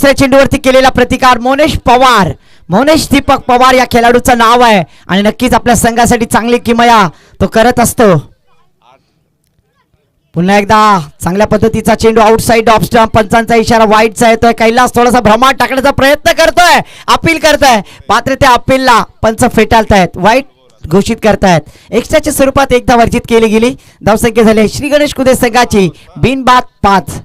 चेंडूवरती केलेला प्रतिकार मोनेश पवार, मोनेश दीपक पवार या खेळाडूचं नाव आहे आणि नक्कीच आपल्या संघासाठी चांगली किमया तो करत असतो. पुन्हा एकदा चांगल्या पद्धतीचा चेंडू आउटसाइड ऑफ स्टंप, पंचांचा इशारा वाईटचा येतोय. कैलास थोडासा भ्रमात टाकण्याचा प्रयत्न करतोय, अपील करतोय, मात्र त्या अपीलला पंच फेटाळतायत, वाईट घोषित करतायत. एक्स्ट्राच्या स्वरूपात एकदा वर्जित केली गेली. धावसंख्या झाली श्री गणेश कुदे संघाची बिनबाद 5.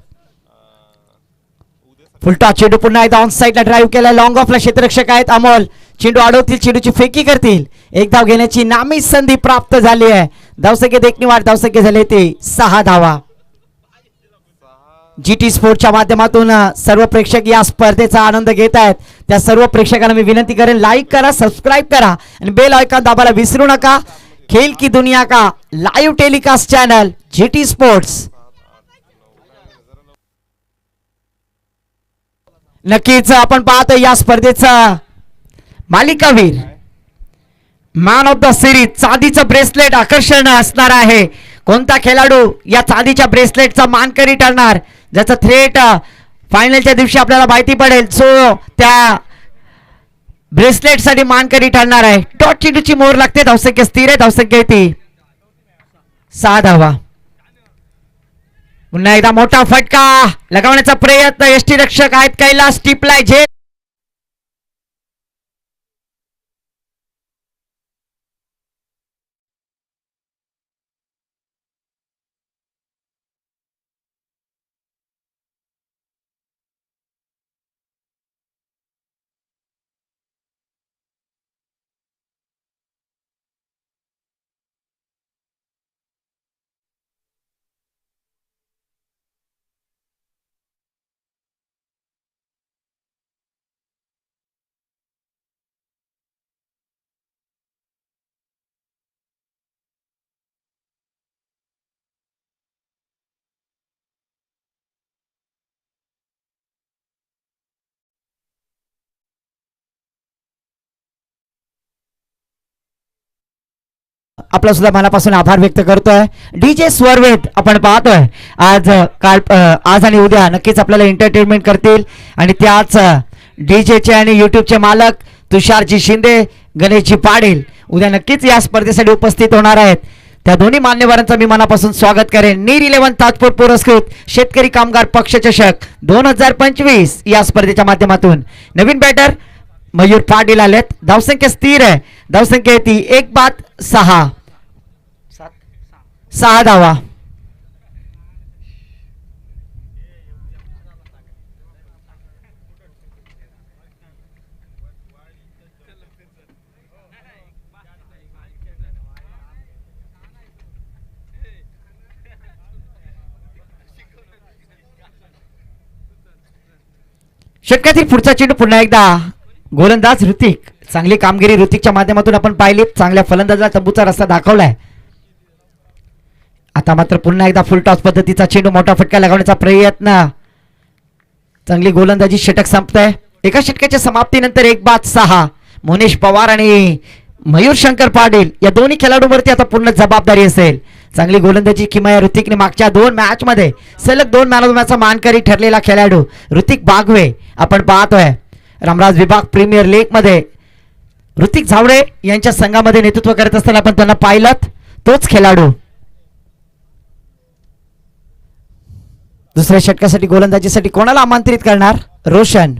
फुलटा चेंडू पुन्हा एकदा ऑन साइडला ड्राईव्ह केला. लॉंग ऑफला क्षेत्ररक्षक आहेत अमोल, चेंडू अडवतील, चेंडूची फेकी करतील. एक धाव घेण्याची नामी संधी प्राप्त झाली आहे. धावसंख्येत एक निवाड, धावसंख्या झाली ते 6 धावा. GT स्पोर्टच्या माध्यमातून सर्व प्रेक्षक या स्पर्धेचा आनंद घेत आहेत. त्या सर्व प्रेक्षकांना मी विनंती करेन, लाईक करा, सबस्क्राईब करा आणि बेल आयकॉन दाबायला विसरू नका. खेल की दुनिया का live telecast channel GT sports. नक्कीच आपण पाहतो या स्पर्धेचा मालिकावीर, मॅन ऑफ द सिरीज, चांदीचं ब्रेसलेट आकर्षण असणार आहे. कोणता खेळाडू या चांदीच्या ब्रेसलेटचा मानकरी ठरणार, ज्याचा थ्रेट फायनलच्या दिवशी आपल्याला माहिती पडेल, सो त्या ब्रेसलेट साठी मानकरी ठरणार आहे. टॉट चेंडूची मोहर लागते. धावसंख्या स्थिर आहे, धावसंख्या येते 6 धावा. पुन्हा एकदा मोठा फटका लगावण्याचा प्रयत्न, यष्टी रक्षक आहेत कैलास, टिपलाय झेल. आपला सुद्धा मनापासून आभार व्यक्त करतोय. DJ स्वरवेद आपण पाहतोय आज आणि उद्या नक्कीच आपल्याला एंटरटेनमेंट करतील आणि त्याच डीजेचे आणि युट्यूबचे मालक तुषारजी शिंदे, गणेशजी पाटील उद्या नक्कीच या स्पर्धेसाठी उपस्थित होणार आहेत. त्या दोन्ही मान्यवरांचं मी मनापासून स्वागत करेन. नीर 11 ताजपूर पुरस्कृत शेतकरी कामगार पक्ष चषक 2025 या स्पर्धेच्या माध्यमातून नवीन बॅटर मयूर पाटील आलेत. धावसंख्या स्थिर आहे, धावसंख्या येते 1-6. 6 धावा. षटकातील पुढचा चेंडू पुन्हा एकदा गोलंदाज ऋतिक, चांगली कामगिरी ऋतिकच्या माध्यमातून आपण पाहिली. चांगल्या फलंदाजाला तंबूचा रस्ता दाखवलाय. आता मात्र पुन्हा एकदा फुल टॉस पद्धतीचा चेंडू, मोठा फटका लगावण्याचा प्रयत्न, चांगली गोलंदाजी. षटक संपतंय. एका षटकाच्या समाप्तीनंतर 1-6. मोनेश पवार आणि मयूर शंकर पाटील या दोन्ही खेळाडूंवरती आता पूर्ण जबाबदारी असेल. चांगली गोलंदाजी किमया ऋतिकने मागच्या 2 मॅच मध्ये सलग 2 मॅन ऑफ द मॅचचा मानकरी ठरलेला खेळाडू ऋतिक बागवे आपण पाहतोय. रामराज विभाग प्रीमियर लीग मध्ये ऋतिक झावडे यांच्या संघामध्ये नेतृत्व करत असताना आपण त्यांना पाहिलं. तोच खेळाडू दुसऱ्या षटकासाठी गोलंदाजीसाठी कोणाला आमंत्रित करणार? रोशन.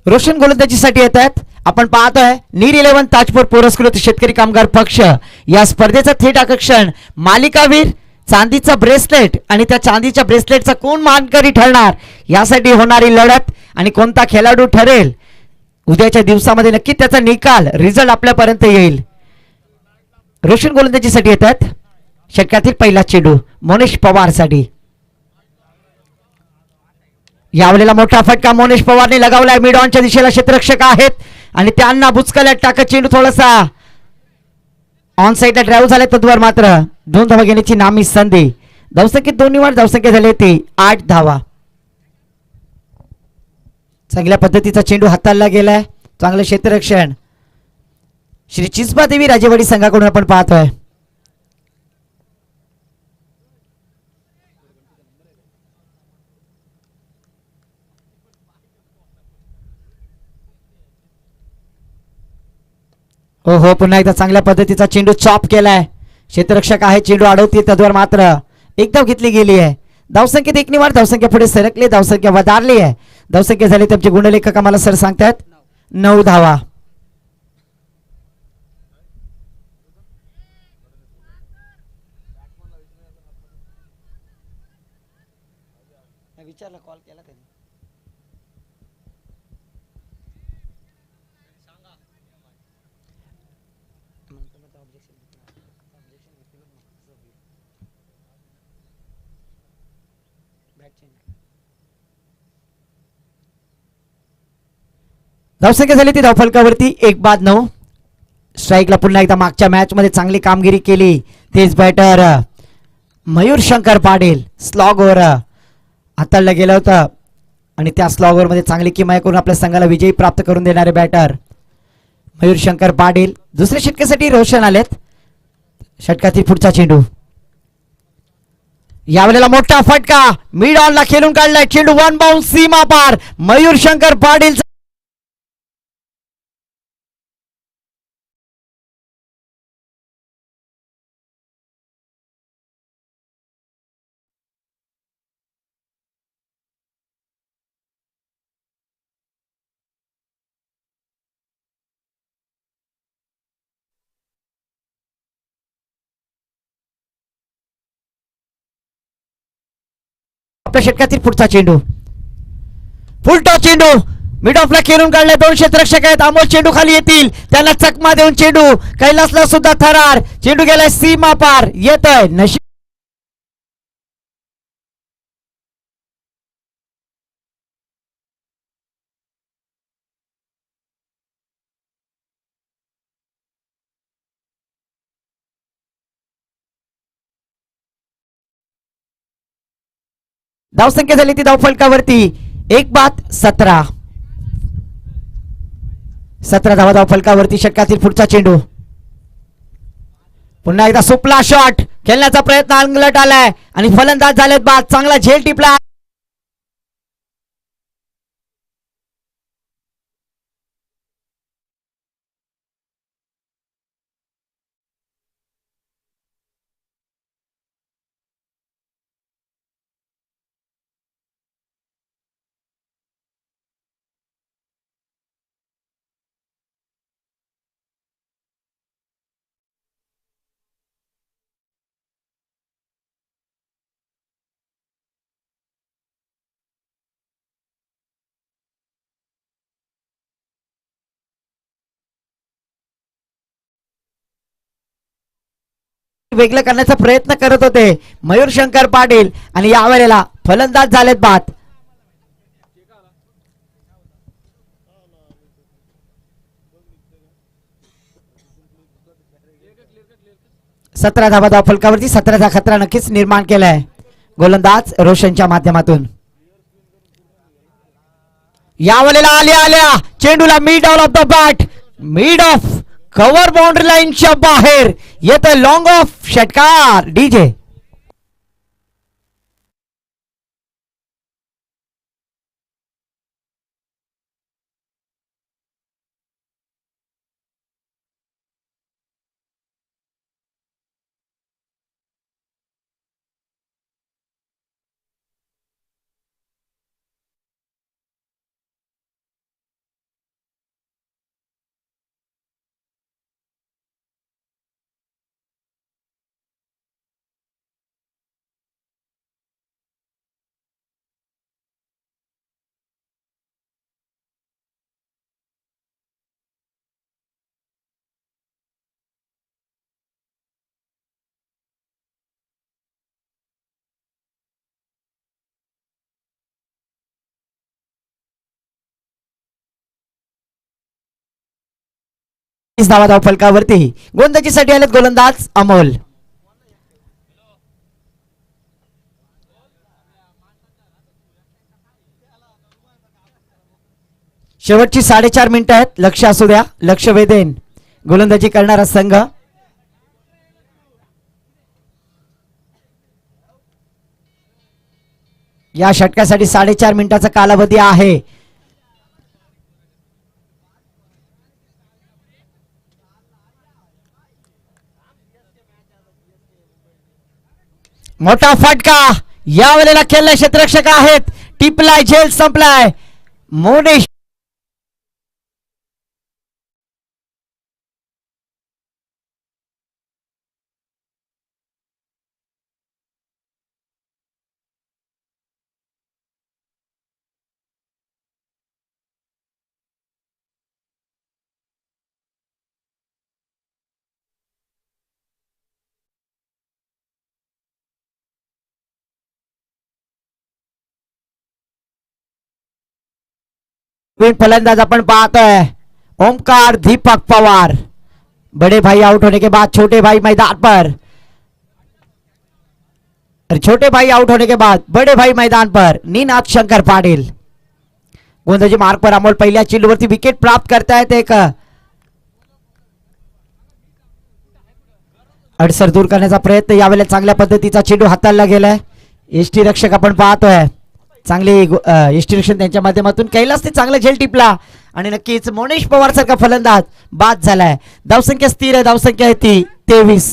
रोशन गोलंदाजीसाठी येत आहेत. आपण पाहतोय नीर 11 ताजपूर पुरस्कृत शेतकरी कामगार पक्ष या स्पर्धेचं थेट आकर्षण मालिकावीर, चांदीचा ब्रेसलेट आणि त्या चांदीच्या ब्रेसलेटचा कोण मानकरी ठरणार यासाठी होणारी लढत आणि कोणता खेळाडू ठरेल उद्याच्या दिवसामध्ये नक्की त्याचा निकाल रिझल्ट आपल्यापर्यंत येईल. रोशन गोलंदाजीसाठी येतात. षटकातील पहिला चेंडू मोनेश पवार साठी. यावेळेला मोठा फटका मोनेश पवारने लगावलाय. मिड ऑनच्या दिशेला क्षेत्ररक्षक आहेत आणि त्यांना बुचकल्यात टाकत चेंडू थोडासा ऑन साइडला ड्राईव्ह झाले. तद्वार मात्र 2 धावा घेण्याची नामी संधी. धावसंख्येत 2 निवड, धावसंख्या झाली ते 8 धावा. चांगल्या पद्धतीचा चेंडू हाताळला गेलाय. चांगलं क्षेत्ररक्षण श्री चिंचबा देवी राजेवाडी संघाकडून आपण पाहतोय. हो हो, पुन्हा एकदा चांगल्या पद्धतीचा चेंडू चॉप केलाय. क्षेत्ररक्षक आहे, चेंडू अडवते तद्वार मात्र एकदम घेतली गेली आहे. धावसंख्येत एक निवार, धावसंख्या पुढे सरकली, धावसंख्या वधारली आहे. धावसंख्या झाली तुमचे गुणलेखक आम्हाला सर सांगतात 9 धावा. विचारला कॉल केला त्यांनी. धावसंख्या झाली ती धावफलकावरती 1-9. स्ट्राईकला पुन्हा एकदा मागच्या मॅच मध्ये चांगली कामगिरी केली तेच बॅटर मयूर शंकर पाटील. स्लॉगवर हाताळलं गेलं होतं आणि त्या स्लॉगवर मध्ये चांगली किमया करून आपल्या संघाला विजयी प्राप्त करून देणारे बॅटर मयूर शंकर पाटील. दुसऱ्या षटकासाठी रोशन आलेत. षटकातील पुढचा चेंडू, यावेळेला मोठा फटका मिड ऑनला खेळून काढलाय. चेंडू वन बाउन्स सीमा पार. मयूर शंकर पाटील आपल्या षटकातील पुढचा चेंडू, फुलटॉस चेंडू मिड ऑफला खेळून काढलाय. 2 क्षेत्ररक्षक आहेत. अमोल चेंडू खाली येतील, त्यांना चकमा देऊन चेंडू कैलासला सुद्धा थरार. चेंडू गेलाय सीमा पार. येतोय नशीब धावसंख्या झाली ती धावफलकावरती 1-17. 17 धावा धावफलकावरती. षटकातील पुढचा चेंडू, पुन्हा एकदा सुपला शॉट खेळण्याचा प्रयत्न अंगलट आलाय आणि फलंदाज झालेत बाद. चांगला झेल टिपला. वेगळं करण्याचा प्रयत्न करत होते मयूर शंकर पाटील आणि यावेळेला फलंदाज झालेत बाद. सतरा धावा धावफलकावरती. 17चा खतरा नक्कीच निर्माण केलाय गोलंदाज रोशनच्या माध्यमातून. यावेळेला आल्या चेंडूला mid off the bat, mid off cover boundary लाईनच्या बाहेर येतोय लॉंग ऑफ. षटकार डीजे. धावा धावफलकावरती गोलंदाजीसाठी आलेत गोलंदाज अमोल. शेवटची 4.5 मिनिटं आहेत. लक्ष असू द्या, लक्ष वेधेन गोलंदाजी करणारा संघ. या षटकासाठी 4.5 मिनिटाचा कालावधी आहे. मोठा फटका या वेळेला खेळले क्षेत्ररक्षक आहेत. टिपलाय झेल संपलाय. मोनेश फलंदाज अपन पाहतोय ओमकार दीपक पवार. बड़े भाई आउट होने के बाद छोटे भाई मैदान पर, छोटे भाई आउट होने के बाद बड़े भाई मैदान पर. निनाद शंकर पाटील गोंदाजी मार्ग पर अमोल पहिल्या चेंडूवरती विकेट प्राप्त करतायत. एक अडसर दूर करण्याचा प्रयत्न. यावेळेला चांगल्या पद्धतीचा चेंडू हाताळला गेलाय. एसटी रक्षक आपण पाहतोय चांगले एसटी रक्षक त्यांच्या माध्यमातून कैलास ते चांगला झेल टिपला आणि नक्कीच मोनेश पवार सारखा फलंदाज बाद झालाय. धावसंख्या स्थिर आहे. धावसंख्या आहे ती 23.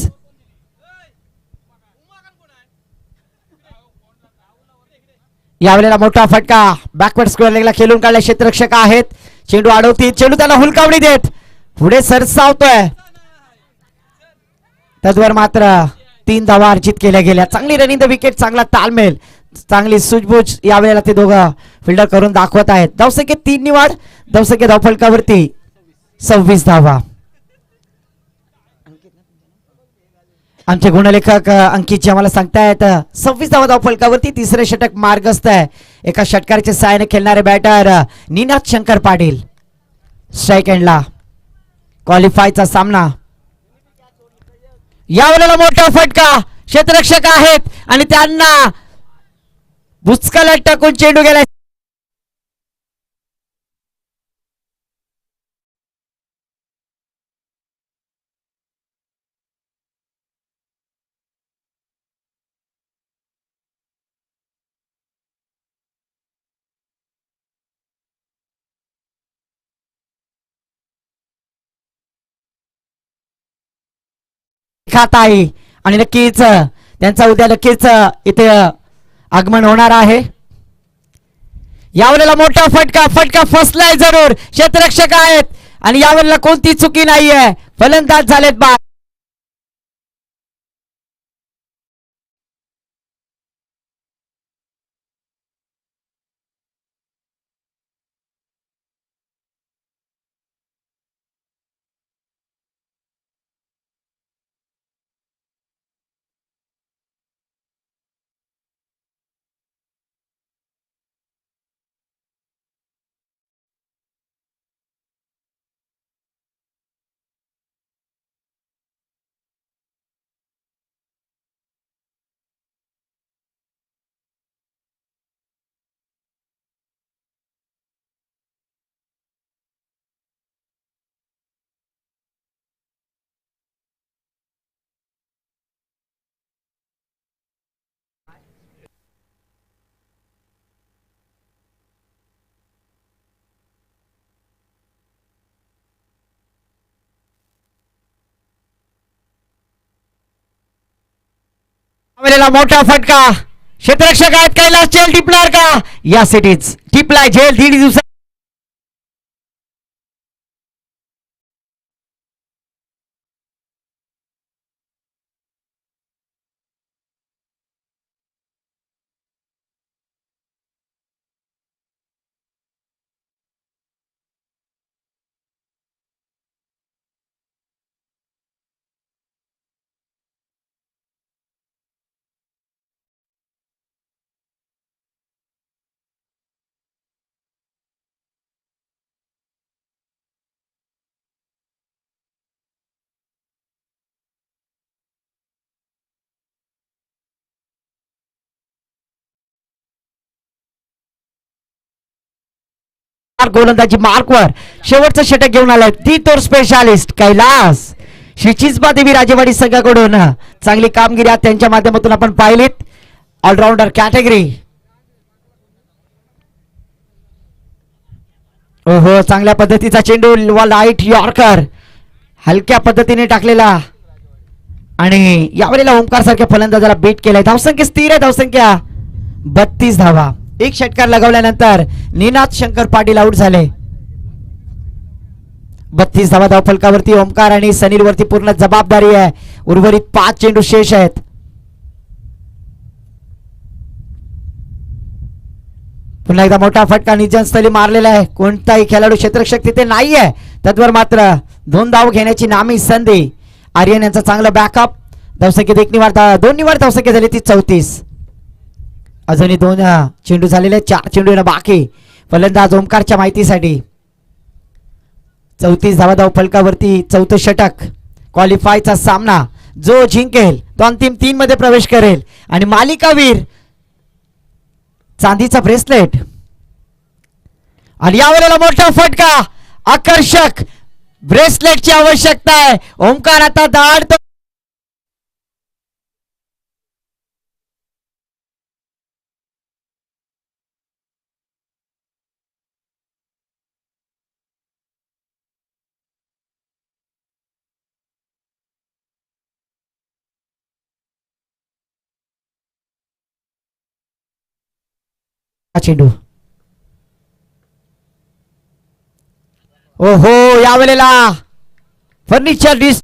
यावेळेला मोठा फटका बॅकवर्ड स्क्वेअर लेगला खेळून काढला. क्षेत्ररक्षक आहेत. चेंडू अडवतील. चेंडू त्याला हुलकावणी देत पुढे सरसावतोय. तद्वर मात्र 3 धावा अर्जित केल्या गेल्या. चांगली रनिंग द विकेट. चांगला तालमेल. चांगली सूझबूझ यावेळेला ते दोघं फिल्डर करून दाखवत आहेत. धावसंख्येत 3 निवड. धावसंख्या धावफलकावरती 26 धावा. आमचे गुणलेखक अंकित आम्हाला सांगतायत 26 धावा धावफलकावरती. तिसरे षटक मार्गस्थ आहे. एका षटकाराच्या सहाय्याने खेळणारे बॅटर निनाद शंकर पाटील. स्ट्राईक एंडला क्वालिफायचा सामना. यावेळेला मोठा फटका. क्षेत्ररक्षक आहेत आणि त्यांना बुचकाला टाकून चेंडू गेला. खात आहे आणि नक्कीच त्यांचा उद्या नक्कीच इथे आगमन होणार आहे. यावेळेला मोठा फटका. फटका फसलाय जरूर. क्षेत्ररक्षक आहेत आणि यावेळेला कोणती चुकी नाहीये. फलंदाज झालेत बाद. यावेळेला मोठा फटका. क्षेत्ररक्षक आहेत. कैलास झेल टिपणार का? या सिटीज टिपलाय झेल. 1.5 दिवसात गोलंदाजी मार्कवर शेवटचं षटक घेऊन आलाय ती तोर स्पेशालिस्ट कैलास. श्रीचिजबा देवी राजेवाडी संघाकडून चांगली कामगिरी आज त्यांच्या माध्यमातून आपण पाहिलीत. Allrounder category. ओहो चांगल्या पद्धतीचा चेंडू. लाईट यॉर्कर हलक्या पद्धतीने टाकलेला आणि यावेळेला ओमकार सारख्या फलंदाजाला बीट केलाय. धावसंख्या स्थिर आहे. धावसंख्या 32 धावा. एक षटकार लगावल्यानंतर निनाद शंकर पाटील आउट झाले. 32 धावा धावफलकावरती. ओमकार आणि सनील वरती पूर्ण जबाबदारी आहे. उर्वरित 5 चेंडू शेष आहेत. पुन्हा एकदा मोठा फटका निजस्थळी मारलेला आहे. कोणताही खेळाडू क्षेत्ररक्षक तिथे नाहीये. तत्वर मात्र 2 धाव घेण्याची नामी संधी. आर्यन यांचा चांगला बॅकअप. धावसंख्येत 1 निवाड 2 निवाड धावसंख्या झाली ती 34. अजूनही 2 चेंडू झालेले. 4 चेंडू बाकी. फलंदाज ओमकारच्या माहितीसाठी 34 धावा धाव फलकावरती. 4थं षटक. क्वालिफायचा सामना जो जिंकेल तो अंतिम 3 मध्ये प्रवेश करेल आणि मालिकावीर चांदीचा ब्रेसलेट. आणि यावेळेला मोठा फटका. आकर्षक ब्रेसलेटची आवश्यकता आहे. ओमकार आता दाढतो. चेंडू. ओहो यावेळेला फर्निचर डिस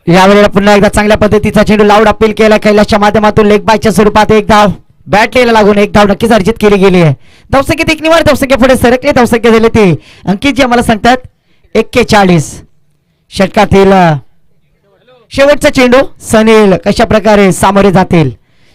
यावेळेला पुन्हा एकदा चांगल्या पद्धतीचा चेंडू लाऊड अपील केला. कैलासच्या माध्यमातून लेग बायच्या स्वरूपात 1 धाव. बॅटलीला लागून 1 धाव नक्कीच अर्जित केली गेली आहे. धावसंख्येत 1 निवाड धावसंख्या पुढे सरकली. धावसंख्या झाली ती अंकित जे आम्हाला सांगतात 41. षटकातील शेवटचा चेंडू. सनील कशा प्रकारे सामोरे जातील.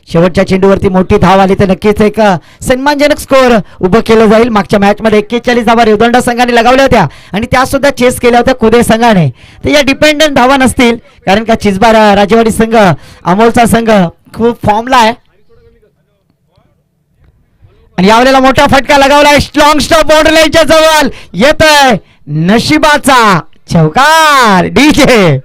शेवटच्या चेंडूवरती मोठी धाव आली तर नक्कीच एक सन्मानजनक स्कोअर उभं केलं जाईल. मागच्या मॅच मध्ये 41 धावा रेवदंडा संघाने लगावल्या होत्या आणि त्या सुद्धा चेस केल्या होत्या खुदे संघाने. तर या डिपेंडंट धावा नसतील कारण का चिजबार राजेवाडी संघ अमोलचा संघ खूप फॉर्मला आहे. आणि यावेळेला मोठा फटका लगावलाय. स्ट्रॉंग स्टॉप बाउंड्री लाईनच्या जवळ येतोय. नशिबाचा चौकार. डीजे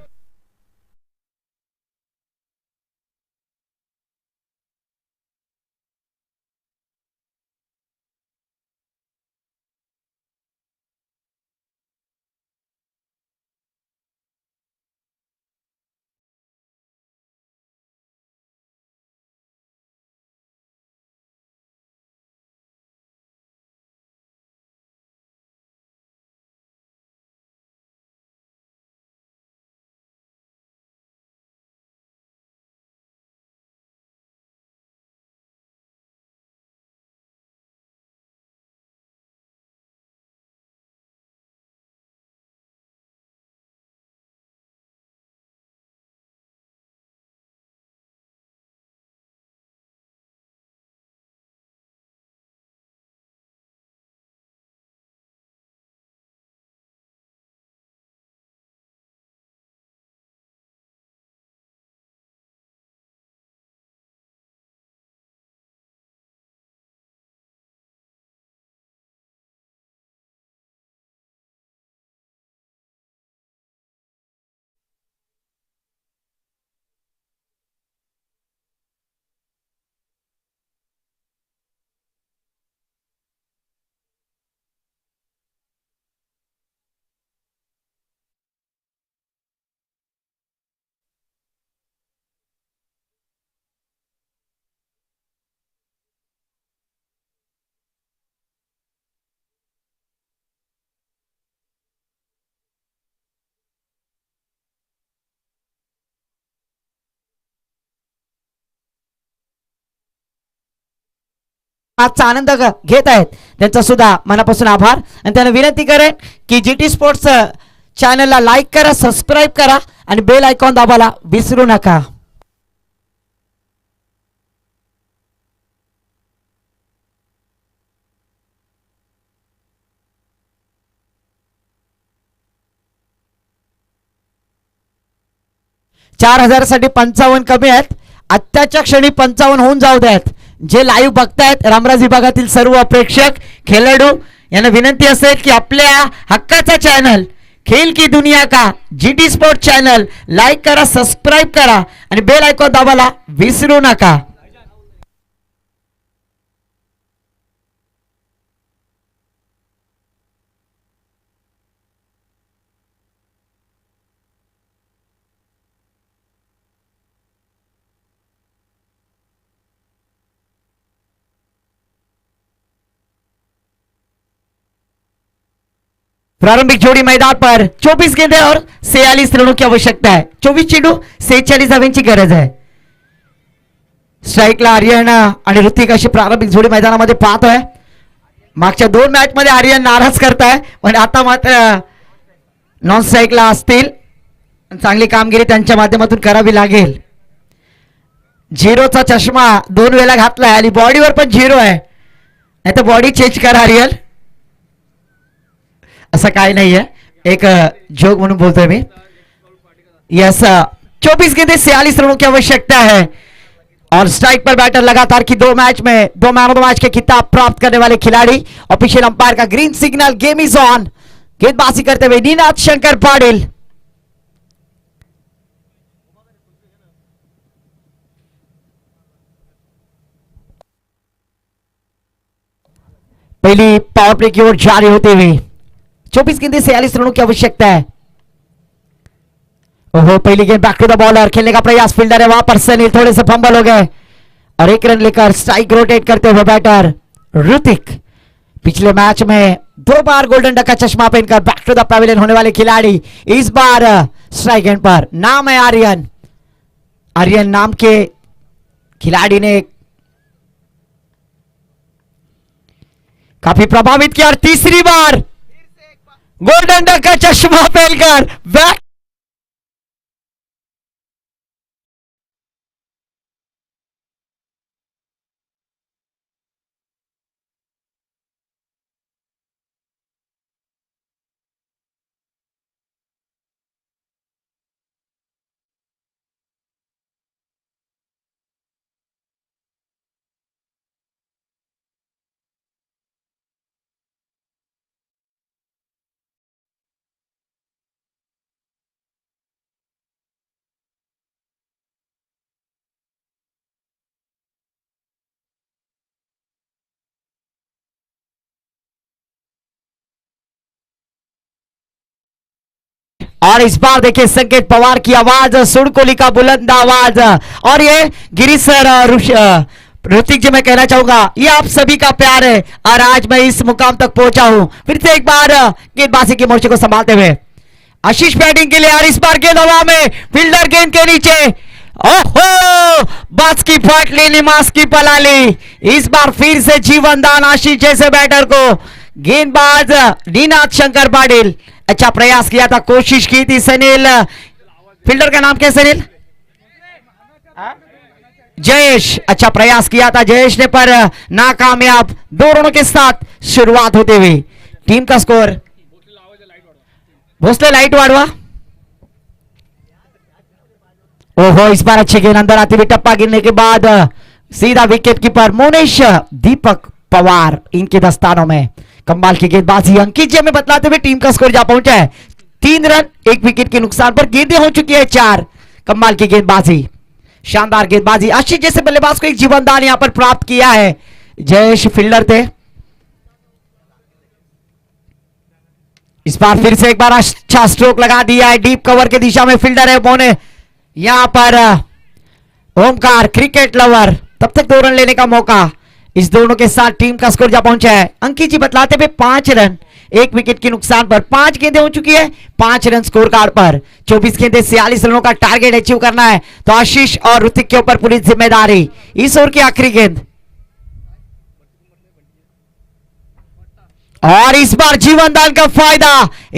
आजचा आनंद घेत आहेत त्यांचा सुद्धा मनापासून आभार आणि त्यांना विनंती करेन की GT स्पोर्ट्स चॅनलला लाईक करा, सबस्क्राईब करा आणि बेल आयकॉन दाबायला विसरू नका. चार हजारासाठी 55 कमी आहेत. आत्ताच्या क्षणी 55 होऊन जाऊ द्यात. जे लाईव्ह बघतायत रामराज विभागातील सर्व प्रेक्षक खेळाडू यांना विनंती असेल की आपल्या हक्काचा चॅनल खेल की दुनिया का GT स्पोर्ट चॅनल लाईक करा, सबस्क्राईब करा आणि बेल आयकॉन दाबायला विसरू नका. प्रारंभिक जोड़ी मैदान पर 24 गेंदे और 46 रनों की आवश्यकता है. 24 चेंडू 46 धावांची गरज आहे. स्ट्राइकला आर्यन आणि ऋतिक अशी प्रारंभिक जोडी मैदानामध्ये पाहतोय. मागच्या 2 मॅच मध्ये आर्यन नाराज करताय पण आता मात्र नॉन स्ट्राइकला असतील. चांगली कामगिरी त्यांच्या माध्यमातून करावी लागेल. झिरोचा चष्मा 2 वेळा घातलाय आणि बॉडीवर पण 0 आहे. नाही तर बॉडी चेंज करा आर्यन. ऐसा काय नहीं है, एक जोक म्हणून बोलतोय मी. यस 24 गेंदे 46 रनों की आवश्यकता है और स्ट्राइक पर बैटर लगातार की 2 मैच में 2 मैन ऑफ द मैच के खिताब प्राप्त करने वाले खिलाड़ी. ऑफिशियल अंपायर का green signal, game is on. गेंदबाजी करते हुए निनाद शंकर पाटिल. पहली पावर प्ले की ओर जारी होते हुए 24 गेंदे 46 रनों की आवश्यकता है. ओहो, पहली गेंद बैक टू द बॉलर. खेलने का प्रयास, फील्डर है वहां पर सनील, थोड़े से फंबल हो गए और 1 रन लेकर स्ट्राइक रोटेट करते हुए बैटर ऋतिक. पिछले मैच में 2 बार गोल्डन डक का चश्मा पहनकर बैक टू द पैविलियन होने वाले खिलाड़ी इस बार स्ट्राइक एंड पर. नाम है आर्यन. आर्यन नाम के खिलाड़ी ने काफी प्रभावित किया और तीसरी बार गोल्डन डक का चश्मा पहनकर बैक. और इस बार देखिए संकेत पवार की आवाज, सुरकोली का बुलंद आवाज. और ये गिरीश सर, ऋतिक जी मैं कहना चाहूंगा ये आप सभी का प्यार है और आज मैं इस मुकाम तक पहुंचा हूं. फिर से एक बार गेंदबाजी के मोर्चे को संभालते हुए आशीष बैटिंग के लिए और इस बार गेंद हवा में, फील्डर गेंद के नीचे. ओहो, बाज की फाटली, निमास की पलाली. इस बार फिर से जीवन दान आशीष जैसे बैटर को. गेंदबाज निनाद शंकर पाटिल. अच्छा प्रयास किया था, कोशिश की थी सनील. फील्डर का नाम क्या सनील? जयेश. अच्छा प्रयास किया था जयेश ने पर नाकामयाब. 2 रनों के साथ शुरुआत होते हुए टीम का स्कोर. भोसले लाइट वाढवा. ओहो, इस बार अच्छी गेंद अंदर आती हुई, टप्पा गिरने के बाद सीधा विकेट कीपर मोनेश दीपक पवार इनके दस्तानों में. कमाल की गेंदबाजी. अंकित जी हमें बतलाते हुए टीम का स्कोर जा पहुंचा है 3 रन 1 विकेट के नुकसान पर. गेंदें हो चुकी है 4. कमाल की गेंदबाजी, शानदार गेंदबाजी. आशीष जैसे बल्लेबाज को एक जीवनदान यहां पर प्राप्त किया है. जयेश फील्डर थे. इस बार फिर से एक बार अच्छा स्ट्रोक लगा दिया है डीप कवर के दिशा में. फील्डर है मोने. यहां पर ओमकार क्रिकेट लवर. तब तक 2 रन लेने का मौका. इस दोनों के साथ टीम का स्कोर जा पहुंचा है. अंकित जी बतलाते हुए 5 रन 1 विकेट के नुकसान पर. 5 गेंदें हो चुकी है, 5 रन स्कोर कार्ड पर. 24 गेंदें 46 रनों का टारगेट अचीव करना है तो आशीष और ऋतिक के ऊपर पूरी जिम्मेदारी. इस ओवर की आखिरी गेंद. और इस बार जीवन दान का फायदा,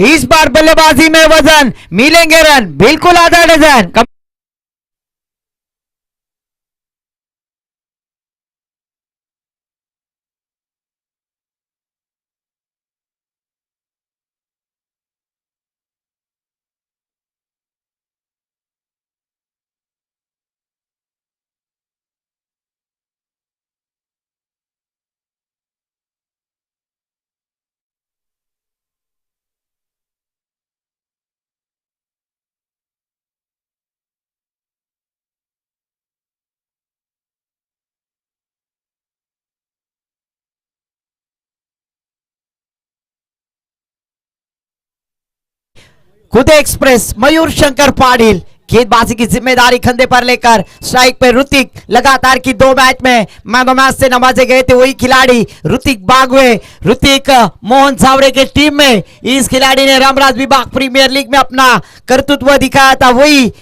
इस बार बल्लेबाजी में वजन मिलेंगे रन बिल्कुल आधा डजन। खुद एक्सप्रेस मयूर शंकर पाटिल गेंदबाजी की जिम्मेदारी कंधे पर लेकर स्ट्राइक पे ऋतिक। लगातार की 2 मैच में मैन ऑफ मैच से नवाजे गए थे वही खिलाड़ी ऋतिक बागवे। ऋतिक मोहन सावड़े के टीम में इस खिलाड़ी ने रामराज विभाग प्रीमियर लीग में अपना कर्तृत्व दिखाया था। वही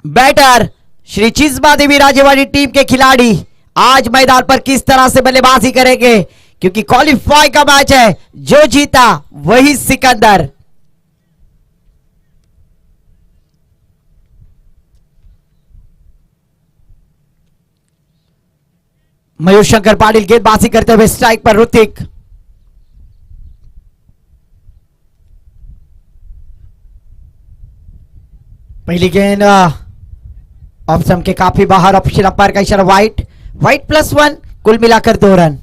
बैटर श्री चिजबा देवी राजेवाड़ी टीम के खिलाड़ी आज मैदान पर किस तरह से बल्लेबाजी करेंगे, क्योंकि क्वालिफाई का मैच है, जो जीता वही सिकंदर। मयूर शंकर पाटिल गेंदबाजी करते हुए स्ट्राइक पर ऋतिक। पहली गेंद ऑफ स्टंप के काफी बाहर, ऑफिशियल अंपायर का इशारा वाइट। वाइट +1, कुल मिलाकर 2 रन।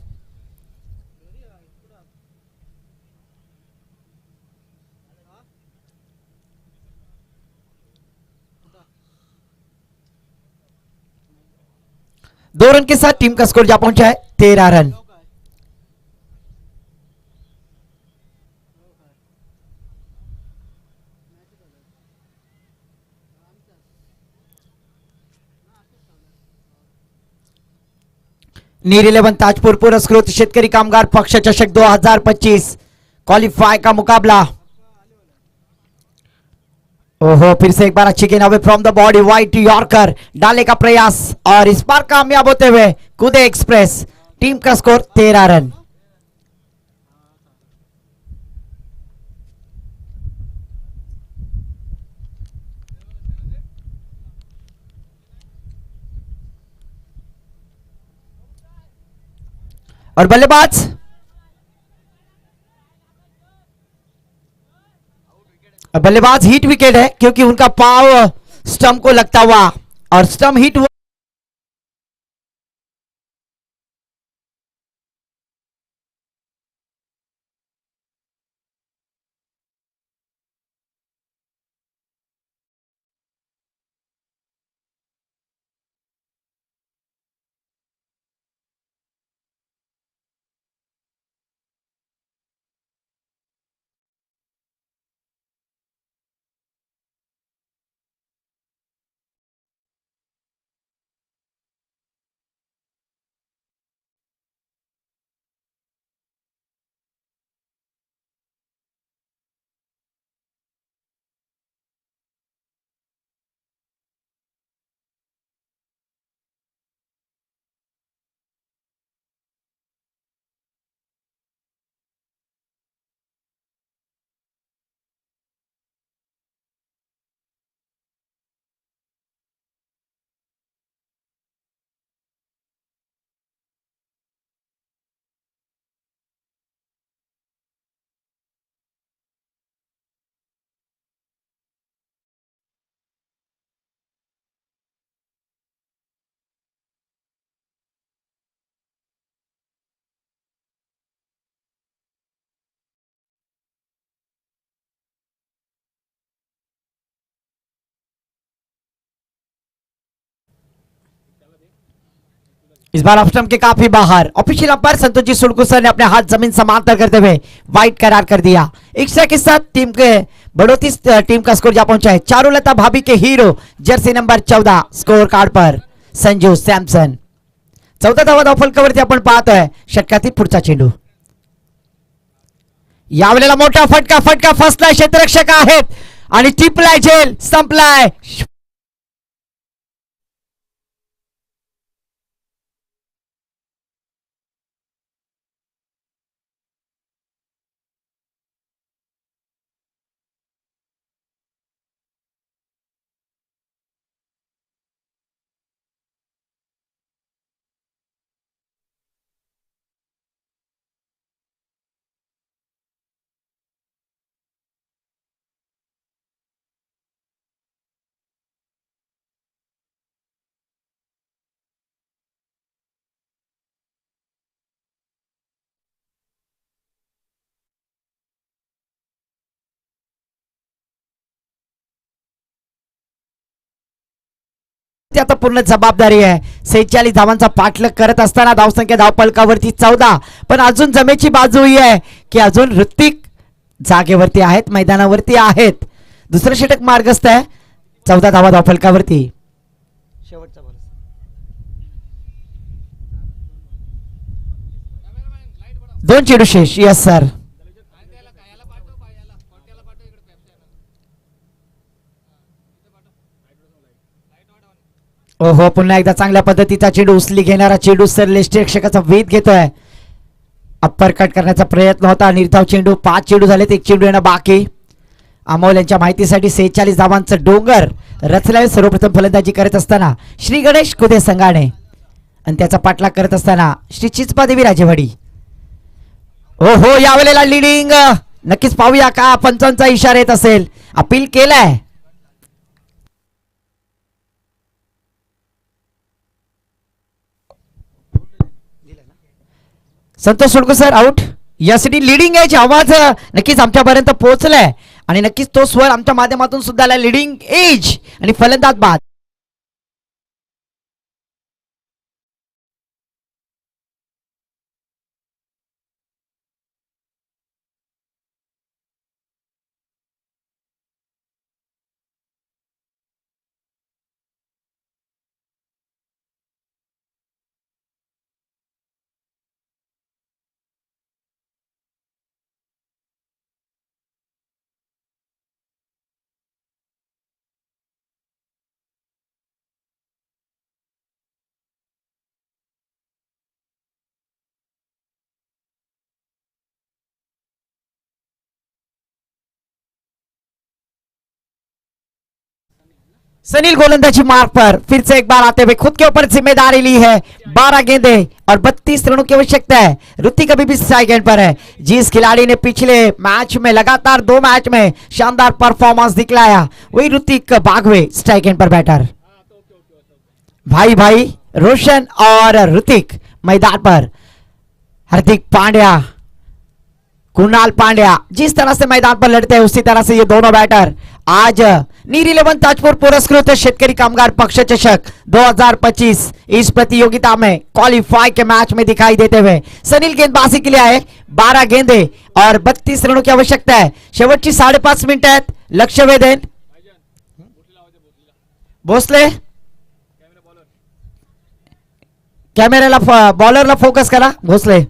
दो रन के साथ टीम का स्कोर जा पहुंचा है 13 रन। नीर 11 ताजपुर पुरस्कृत शेतकरी कामगार पक्ष चषक 2025 क्वालिफाई का मुकाबला। ओहो, फिर से एक बार अच्छी गेंद away from the body, white yorker डालने का प्रयास और इस बार कामयाब होते हुए कूदे एक्सप्रेस। टीम का स्कोर 13 रन। और बल्लेबाज हिट विकेट है, क्योंकि उनका पाव स्टंप को लगता हुआ और स्टंप हिट हुआ। इस बार ऑफ स्टंप के काफी बाहर, ऑफिशियल अंपायर संतोष जी सुड़कुसर ने अपने हाथ जमीन समांतर करते हुए वाइट करार कर दिया। एक्स्ट्रा के साथ टीम के बढ़ोतरी, टीम का स्कोर जा पहुंचा है। चारुलता भाभी के hero jersey number 14 score card पर संजू सॅमसन। 14 धावा धावफलकावरती आपण पाहतोय षटकातील पुढचा चेंडू। यावेळेला मोठा फटका, फटका फसलाय, क्षेत्ररक्षक आहेत आणि टिपलाय झेल, संपलाय। वरती आता पूर्ण जबाबदारी आहे. 46 धावांचा पाठलाग करत असताना धावसंख्या धावपलकावरती 14, पण अजून जमेची बाजू ही आहे की अजून ऋतिक जागेवरती आहेत, मैदानावरती आहेत. दुसरं षटक मार्गस्थ आहे. 14 धावा धावफलकावरती. शेवटचा बॉल. दोन चेंडू शेष. Yes sir. ओहो, पुन्हा एकदा चांगल्या पद्धतीचा चेंडू उचली घेणारा चेंडू सर लेस्टेक्षकाचा वेध घेतोय. अप्पर कट करण्याचा प्रयत्न होता. निर्धाव चेंडू. 5 चेंडू झालेत, 1 चेंडू येणं बाकी. अमोल यांच्या माहितीसाठी 46 धावांचं डोंगर रचलाय. सर्वप्रथम फलंदाजी करत असताना श्री गणेश कुदे संघाने आणि त्याचा पाठलाग करत असताना श्री चिचपादेवी राजेवाडी. ओहो, यावेळेला लिडिंग. नक्कीच पाहूया का पंचांचा इशारा येत असेल. अपील केलाय. संतोष सोडको सर आउट. यासाठी लिडिंग एज आवाज नक्कीच आमच्यापर्यंत पोहोचलाय आणि नक्कीच तो स्वर आमच्या माध्यमातून सुद्धा लिडिंग एज आणि फलंदाज बाद. सनील गोलंदाजी मार्ग पर फिर से एक बार आते हुए खुद के ऊपर जिम्मेदारी ली है. 12 गेंदे और 32 रनों की आवश्यकता है. ऋतिक अभी भी स्ट्राइक एंड पर है. जिस खिलाड़ी ने पिछले मैच में लगातार 2 मैच में शानदार परफॉर्मेंस दिखलाया वही ऋतिक बागवे स्ट्राइक एंड पर बैटर. भाई भाई रोशन और ऋतिक मैदान पर. हार्दिक पांड्या, कुणाल पांड्या जिस तरह से मैदान पर लड़ते हैं उसी तरह से ये दोनों बैटर आज नीर 11 ताजपुर पुरस्कृत शेतकरी कामगार पक्ष चषक 2025 इस प्रतियोगिता में क्वालिफाई के मैच में दिखाई देते हुए सनील गेंदबाजी के लिए आए. 12 गेंदे और 32 रनों की आवश्यकता है. शेवटची 5.5 मिनिटं आहेत. लक्ष वेधेन भोसले. कॅमेऱ्याला बॉलरला फोकस करा. भोसले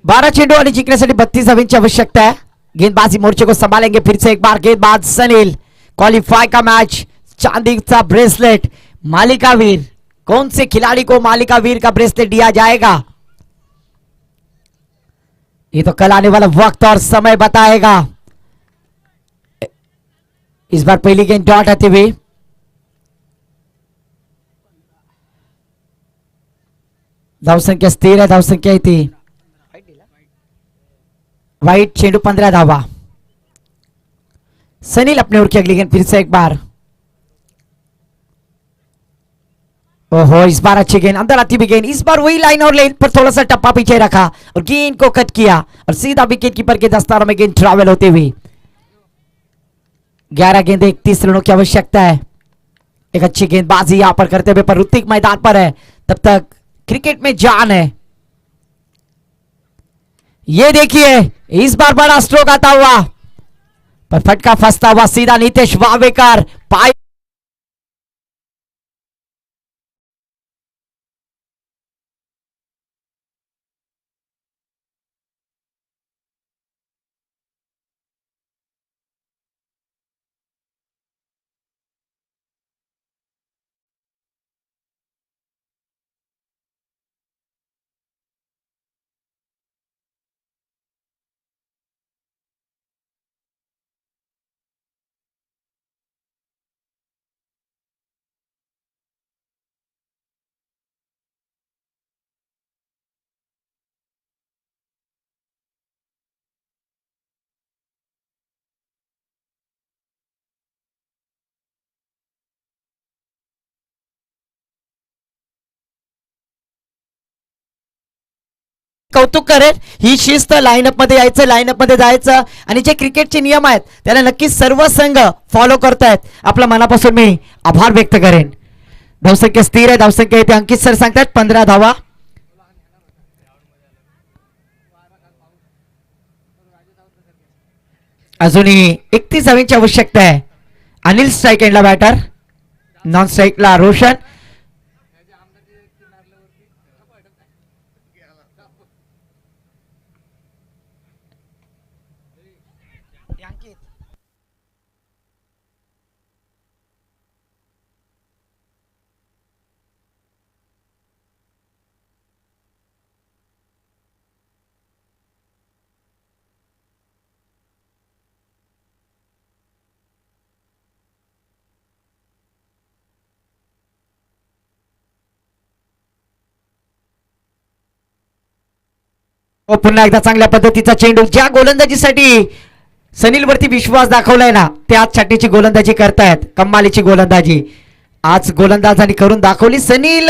12 चेंडू आणि जिंकण्यासाठी 32 धावांची आवश्यकता है. गेंदबाजी मोर्चे को संभालेंगे फिर से एक बार गेंदबाज सनील. क्वालिफाई का मैच, चांदी का ब्रेसलेट, मालिका वीर. कौन से खिलाड़ी को मालिका वीर का ब्रेसलेट दिया जाएगा ये तो कल आने वाला वक्त और समय बताएगा. इस बार पहली गेंद डॉट आते हुए धावसंख्या स्थिर है. धावसंख्या थी वाइट. चेंडू 15 धावा. सनील अपने ओर की अगली गेंद फिर से एक बार. ओहो, इस बार अच्छी गेंद अंदर आती भी गेंद. इस बार वही लाइन और लेन पर थोड़ा सा टप्पा पीछे रखा और गेंद को कट किया और सीधा विकेट कीपर के दस्तारों में गेंद ट्रैवल होते हुए. 11 गेंद 31 रनों की आवश्यकता है. एक अच्छी गेंदबाजी यहां पर करते हुए पर ऋतिक मैदान पर है. तब तक क्रिकेट में जान है. ये देखिए इस बार बड़ा स्ट्रोक आता हुआ पर फटका फंसता हुआ सीधा नीतीश वावेकर पाई कौतुक करेल. ही शिस्त लाईनअप मध्ये यायचं, लाईनअप मध्ये जायचं आणि जे क्रिकेटचे नियम आहेत त्याला नक्कीच सर्व संघ फॉलो करतायत. आपल्या मनापासून मी आभार व्यक्त करेन. धावसंख्या स्थिर आहे. धावसंख्या येते अंकित सर सांगतात 15 धावा. अजूनही 31 धावांची आवश्यकता आहे. अनिल स्ट्राईक एंडला बॅटर, नॉन स्ट्राईकला रोशन. पुन्हा एकदा चांगल्या पद्धतीचा चेंडू. ज्या गोलंदाजीसाठी सनील वरती विश्वास दाखवलाय ना, त्याच छाटीची गोलंदाजी करतायत. कमालीची गोलंदाजी आज गोलंदाजांनी करून दाखवली. सनील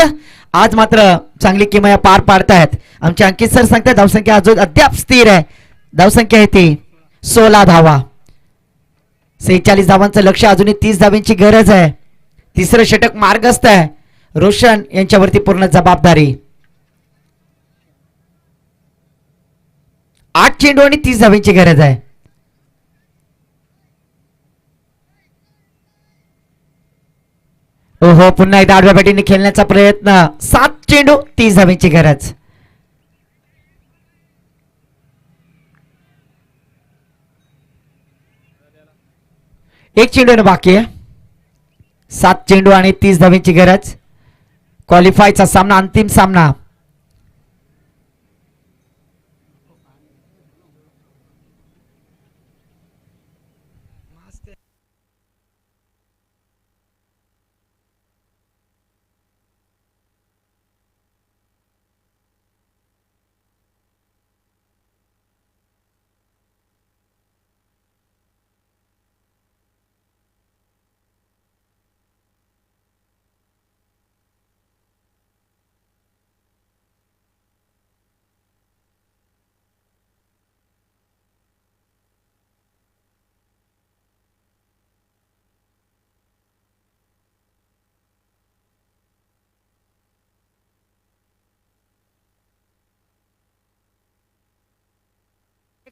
आज मात्र चांगली किमया पार पाडतायत. आमचे अंकित सर सांगतात धावसंख्या अजून अद्याप स्थिर आहे. धावसंख्या येते 16 धावा. 46 धावांचं लक्ष, अजूनही 30 धावांची गरज आहे. तिसरं षटक मार्गस्थ आहे. रोशन यांच्यावरती पूर्ण जबाबदारी. 8 चेंडू आणि 30 धावांची गरज आहे. ओहो, पुन्हा एकदा आडव्या बॅटीने खेळण्याचा प्रयत्न. 7 चेंडू 30 धावांची गरज. एक चेंडू बाकी आहे. 7 चेंडू आणि 30 धावांची गरज. क्वालिफायचा सामना, अंतिम सामना.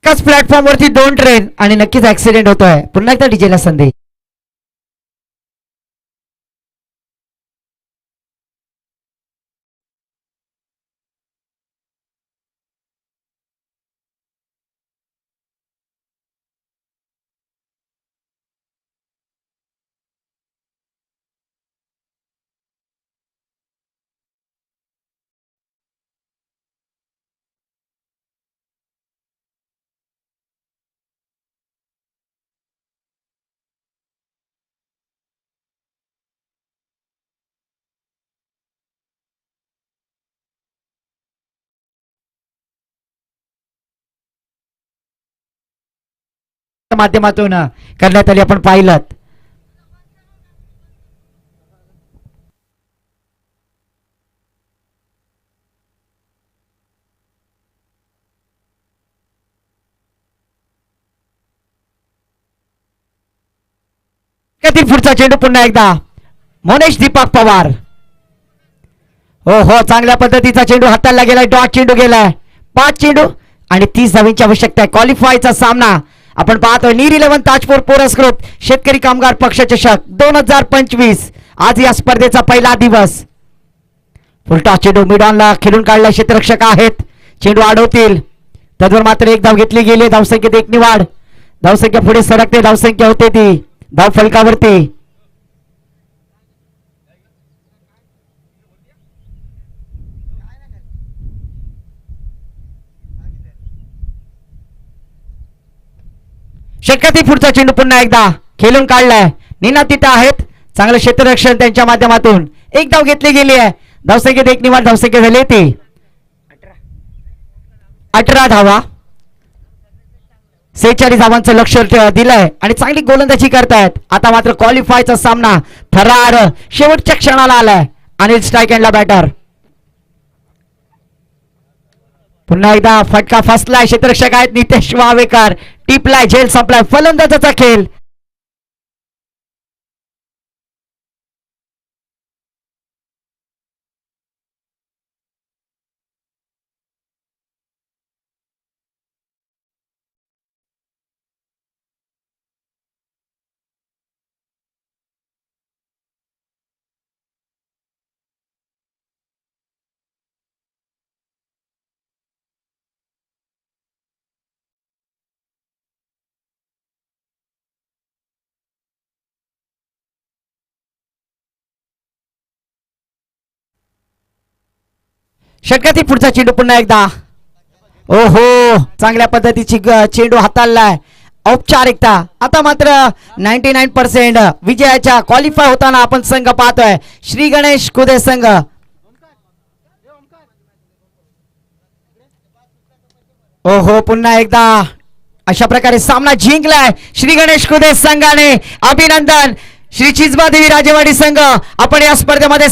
एकाच प्लॅटफॉर्म वरती 2 ट्रेन आणि नक्कीच ऍक्सिडेंट होतोय. पुन्हा एकदा डीजेला संधी. माध्यमातून करण्यात आली. आपण पाहिलं पुढचा चेंडू. पुन्हा एकदा मोनेश दीपक पवार. हो हो, चांगल्या पद्धतीचा चेंडू हाताला गेलाय. डॉट चेंडू गेलाय. 5 चेंडू आणि 30 धावांची आवश्यकता आहे. क्वालिफायचा सामना आपण पाहतोय. नीर 11 ताजपूर पुरस्कृत शेतकरी कामगार पक्ष चषक 2025. आज या स्पर्धेचा पहिला दिवस. फुलटॉस चेंडू मिडॉनला खेळून काढला. क्षेत्ररक्षक आहेत, चेंडू अडवतील. त्यावर मात्र एक धाव घेतली गेली. धावसंख्येत 1 नि वाढ. धावसंख्या पुढे सरकते. धावसंख्या होते ती धाव फलकावरती. षटकातील पुढचा चेंडू पुन्हा एकदा खेळून काढलाय. निना तिथे आहेत. चांगलं क्षेत्ररक्षण त्यांच्या माध्यमातून. एक धाव घेतली गेली आहे. धावसंख्येत 1 निवाड. धावसंख्या झाली ती 18 धावा. 46 धावांचं लक्ष दिलंय आणि चांगली गोलंदाजी करतायत. आता मात्र क्वालिफायचा सामना थरार शेवटच्या क्षणाला आलाय. अनिल स्ट्राईक एंडला बॅटर. पुन्हा एकदा फटका फसलाय. क्षेत्ररक्षक आहेत नितेश वावेकर. टिपलाय, झेल संपलाय. फलंदाजाचा खेळ. षटकातील पुढचा चेंडू पुन्हा एकदा. ओहो, चांगल्या पद्धतीची चेंडू हाताळलाय. औपचारिकता. आता मात्र 99% विजयाच्या क्वालिफाय होताना आपण संघ पाहतोय. श्री गणेश कुदे संघ. ओहो, पुन्हा एकदा अशा प्रकारे सामना जिंकलाय श्री गणेश कुदे संघाने. अभिनंदन. श्री चिजबा देवी राजेवाडी संघ आपण या स्पर्धेमध्ये